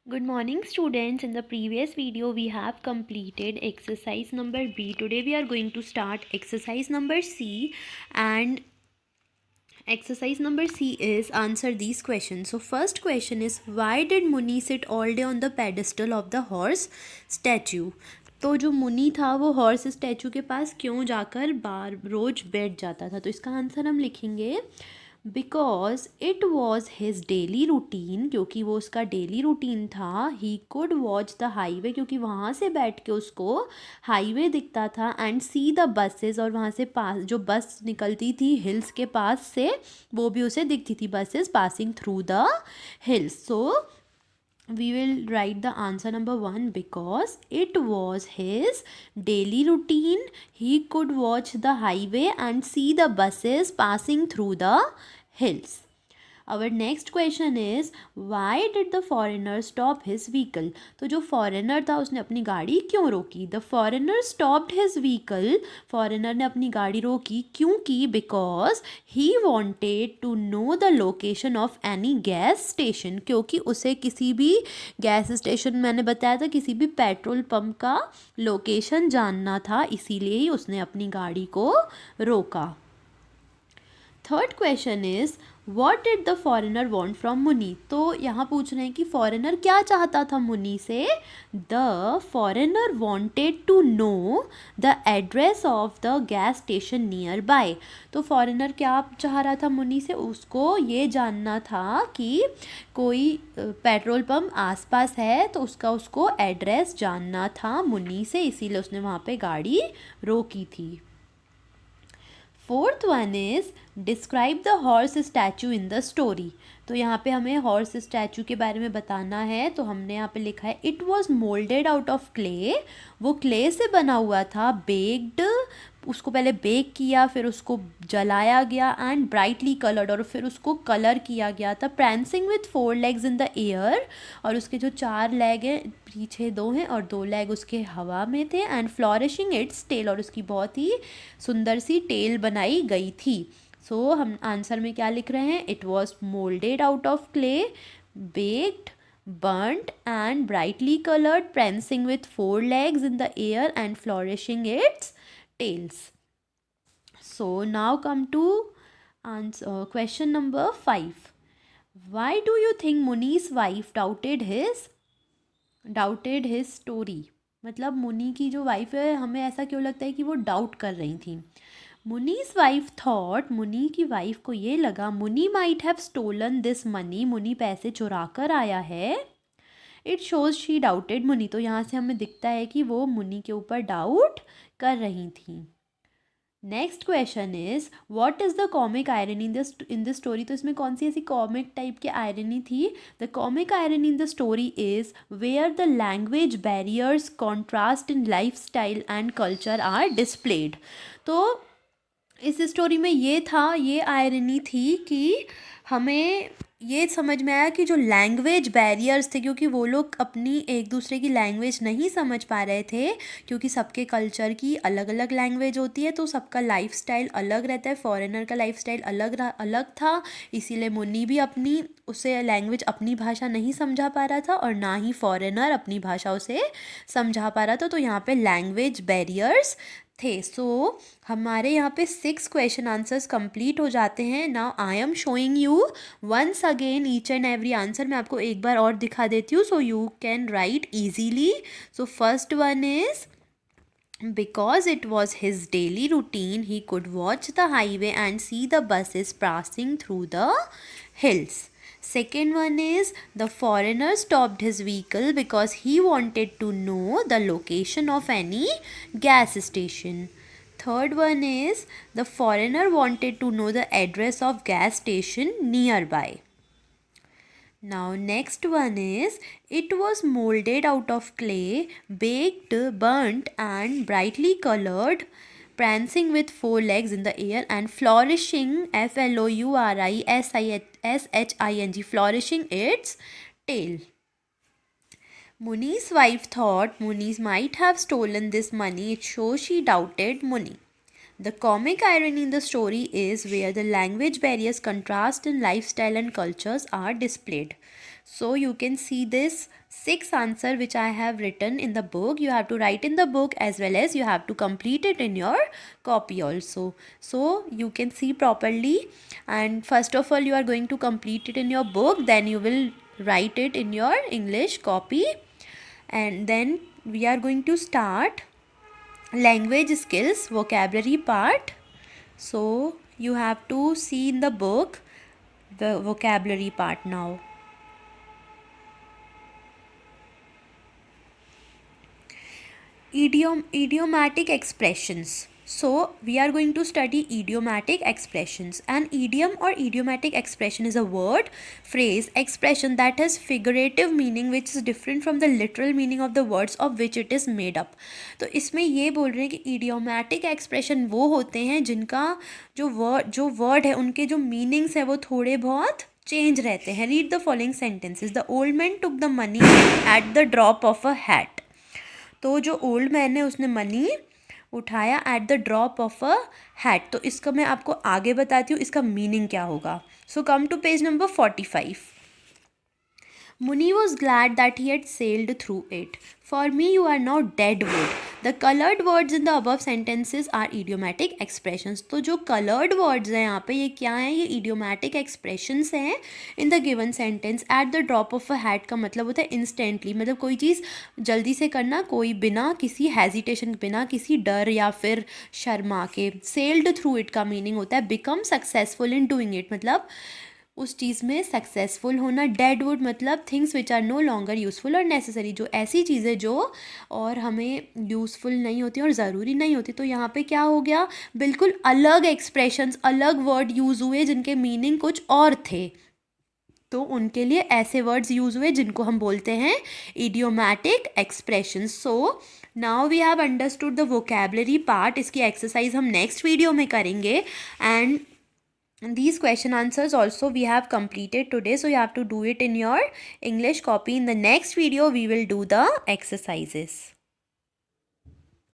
Good morning students. In the previous video we have completed exercise number B. Today we are going to start exercise number C, and exercise number C is answer these questions. So first question is, why did Muni sit all day on the pedestal of the horse statue? तो जो मुनि था वो horse statue के पास क्यों जाकर बार रोज बैठ जाता था? तो इसका आंसर हम लिखेंगे because it was his daily routine, क्योंकि वो उसका डेली रूटीन था. He could watch the highway, क्योंकि वहाँ से बैठ के उसको हाईवे दिखता था. एंड सी द बसेस, और वहाँ से पास जो बस निकलती थी हिल्स के पास से वो भी उसे दिखती थी, buses passing through the hills. So we will write the answer number 1, because it was his daily routine. He could watch the highway and see the buses passing through the hills. Our next question is, why did the foreigner stop his vehicle? तो जो foreigner था उसने अपनी गाड़ी क्यों रोकी? The foreigner stopped his vehicle. foreigner ने अपनी गाड़ी रोकी क्योंकि because he wanted to know the location of any gas station. क्योंकि उसे किसी भी गैस स्टेशन, मैंने बताया था, किसी भी पेट्रोल पंप का लोकेशन जानना था, इसीलिए ही उसने अपनी गाड़ी को रोका. Third question is, what did the foreigner want from मुनि? तो यहाँ पूछ रहे हैं कि फॉरेनर क्या चाहता था मुनि से. The foreigner wanted to know the address of the gas station nearby. तो फॉरेनर क्या चाह रहा था मुनि से? उसको ये जानना था कि कोई पेट्रोल पंप आसपास है, तो उसको एड्रेस जानना था मुनि से, इसीलिए उसने वहाँ पे गाड़ी रोकी थी. Fourth one is, describe the horse statue in the story. तो यहाँ पे हमें हॉर्स स्टैचू के बारे में बताना है. तो हमने यहाँ पे लिखा है, it was moulded out of clay. वो क्ले से बना हुआ था. बेक्ड, उसको पहले बेक किया, फिर उसको जलाया गया. एंड ब्राइटली कलर्ड, और फिर उसको कलर किया गया था. Prancing with 4 legs in the air, और उसके जो 4 लेग हैं, पीछे 2 हैं और 2 लेग उसके हवा में थे. एंड फ्लॉरिशिंग इट्स टेल, और उसकी बहुत ही सुंदर सी टेल बनाई गई थी. सो हम आंसर में क्या लिख रहे हैं? It was moulded out of clay, baked, burnt and brightly colored, prancing with 4 legs in the air and flourishing its tails. So now come to answer question number 5. Why do you think Muni's wife doubted his story? मतलब मुनि की जो wife है, हमें ऐसा क्यों लगता है कि वो डाउट कर रही थी? मुनी's वाइफ थॉट, मुनि की वाइफ को ये लगा, Muni might have stolen this money, Muni पैसे चुरा कर आया है. इट शोज शी डाउटेड मुनि. तो यहाँ से हमें दिखता है कि वो मुनि के ऊपर डाउट कर रही थी. Next question is, what is the comic irony in the story? तो इसमें कौन सी ऐसी कॉमिक टाइप की आयरनी थी? The comic irony in the story is where the language barriers contrast in life style and culture are displayed. तो इस story में ये आयरनी थी कि हमें ये समझ में आया कि जो लैंग्वेज बैरियर्स थे, क्योंकि वो लोग अपनी एक दूसरे की लैंग्वेज नहीं समझ पा रहे थे, क्योंकि सबके कल्चर की अलग अलग लैंग्वेज होती है, तो सबका लाइफस्टाइल अलग रहता है. फॉरेनर का लाइफस्टाइल अलग था, इसीलिए मुन्नी भी अपनी उसे लैंग्वेज, अपनी भाषा नहीं समझा पा रहा था, और ना ही फॉरेनर अपनी भाषा उसे समझा पा रहा था. तो यहाँ पे लैंग्वेज बैरियर्स थे. सो हमारे यहाँ पे 6 क्वेश्चन आंसर्स कंप्लीट हो जाते हैं. Now I am showing you once again each and every answer. मैं आपको एक बार और दिखा देती हूँ, so you can write easily. So first one is, because it was his daily routine, he could watch the highway and see the buses passing through the hills. Second one is, the foreigner stopped his vehicle because he wanted to know the location of any gas station. Third one is, the foreigner wanted to know the address of gas station nearby. Now next one is, it was molded out of clay, baked, burnt and brightly colored, prancing with 4 legs in the air and flourishing, flourishing, flourishing its tail. Muni's wife thought Muni might have stolen this money. It shows she doubted Muni. The comic irony in the story is where the language barriers, contrast in lifestyle and cultures are displayed. So you can see this 6 answer which I have written in the book. You have to write in the book as well as you have to complete it in your copy also. So you can see properly, and first of all you are going to complete it in your book, then you will write it in your English copy, and then we are going to start language skills vocabulary part. So you have to see in the book the vocabulary part now. Idiomatic expressions. So we are going to study idiomatic expressions. An idiom or idiomatic expression is a word, phrase, expression that has figurative meaning which is different from the literal meaning of the words of which it is made up. तो इसमें ये बोल रहे हैं कि idiomatic expression वो होते हैं जिनका जो वर्ड है उनके जो मीनिंग्स है वो थोड़े बहुत चेंज रहते हैं. Read the following sentences. The old man took the money at the drop of a hat. तो जो ओल्ड मैन है उसने मनी उठाया at the drop of a hat. तो इसका मैं आपको आगे बताती हूँ इसका मीनिंग क्या होगा. So come to page number 45. Muni was glad that he had sailed through it. For me, you are now dead wood. The colored words in the above sentences are idiomatic expressions. तो जो colored words हैं यहाँ पे ये क्या हैं? ये idiomatic expressions हैं in the given sentence. At the drop of a hat का मतलब होता है instantly, मतलब कोई चीज़ जल्दी से करना, कोई बिना किसी hesitation, बिना किसी डर या फिर शर्मा के. Sailed through it का meaning होता है become successful in doing it, मतलब उस चीज़ में सक्सेसफुल होना. डेड वुड मतलब things which are no longer useful और नेसेसरी, जो ऐसी चीज़ें जो और हमें यूज़फुल नहीं होती और ज़रूरी नहीं होती. तो यहाँ पे क्या हो गया, बिल्कुल अलग एक्सप्रेशंस, अलग वर्ड यूज़ हुए जिनके मीनिंग कुछ और थे. तो उनके लिए ऐसे वर्ड्स यूज़ हुए जिनको हम बोलते हैं idiomatic expressions. So now we have understood the vocabulary part. इसकी एक्सरसाइज हम नेक्स्ट वीडियो में करेंगे. And these question answers also we have completed today, so you have to do it in your English copy. In the next video we will do the exercises.